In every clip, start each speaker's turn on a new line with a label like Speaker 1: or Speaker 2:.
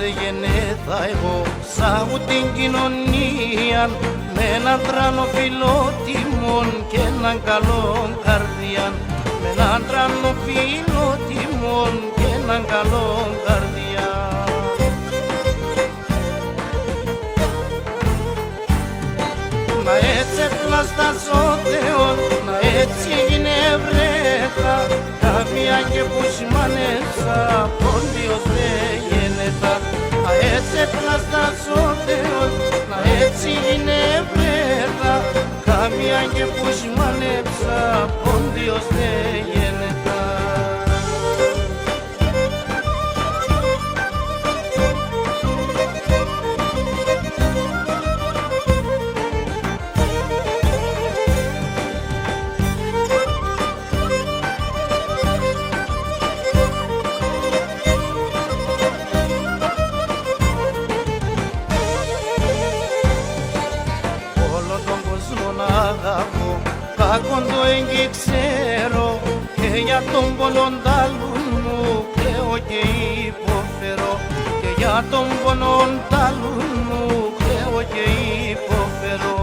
Speaker 1: σε γενέθα εγώ σάγου την κοινωνία με έναν τράνο φιλότιμον και έναν καλόν καρδιάν, με έναν τράνο φιλότιμον και έναν καλόν καρδιάν. Να έτσι πλαστάσω Θεόν, να έτσι έγινε βρέτα, καμία και που σημάνεσα πόντιος δεν γενέτα. Να έτσι πλαστάσω Θεόν, να έτσι έγινε βρέτα, καμία και που σημάνεσα πόντιος δεν γενέτα. Κακόν το έγκυ ξέρω και για τον πονόν τάλουν μου κλαίω και υποφέρω, και για τον πονόν τάλουν μου κλαίω και υποφέρω.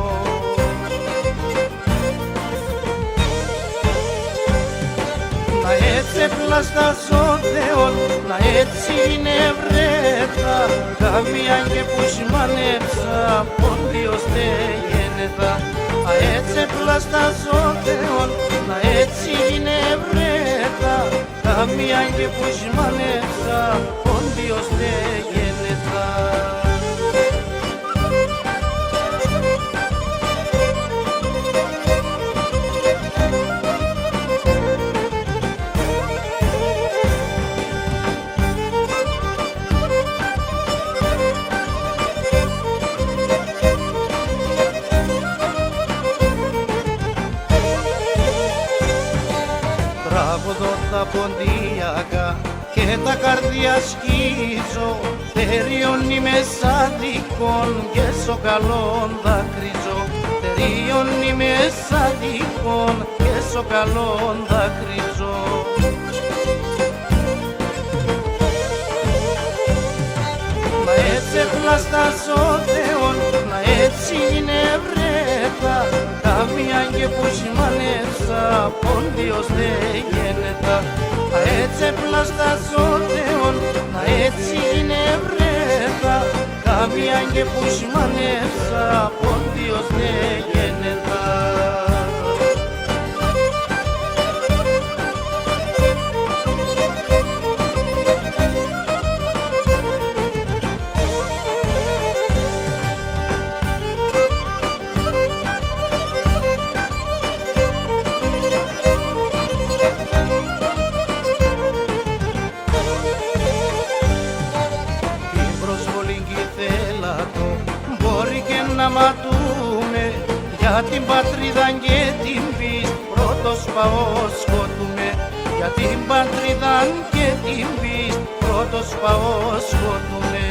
Speaker 1: Να έτσι πλαστάσω Θεόν, να έτσι είναι βρέτα, καμία και που σημάνεψα πόντιος δεν γενέτα. Να έτσι πλαστάσω Θεόν, να έτσι είναι βρέτα, καμία και που σημάνεψα πόντιος δεν γενέτα. Τράβοδο τα ποντιακά και τα καρδιά σκίζω, τεριώνει μέσα δικών και στο καλόν δάκρυζω, τεριώνει μέσα δικών και στο καλόν δάκρυζω. Να έτσι πλαστάσω Θεόν, να έτσι είναι βρέτα, καμία και που σημάνεψα πόντιος δεν γενέτα. Να έτσι πλαστάσω Θεόν, να έτσι είναι βρέτα, καμία και που σημάνεψα πόντιος δεν γενέτα. Να ματούμε για την πατρίδα και την πίστη, πρώτος παός σκοτούμε. Για την πατρίδα και την πίστη, πρώτος παός σκοτούμε.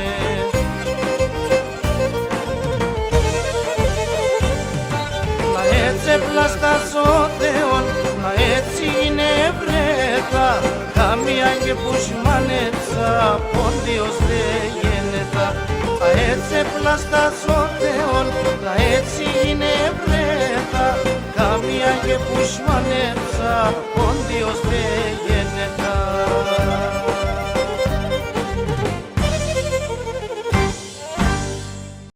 Speaker 1: Να έτσι πλαστάσω Θεόν, να έτσι είναι βρέτα, καμία και που σημάνεψα πόντιος δεν γενέτα. Να έτσι πλαστάσω Θεόν, να έτσι είναι βρέτα, καμία και που σημάνεψα πόντιος δεν γενέτα.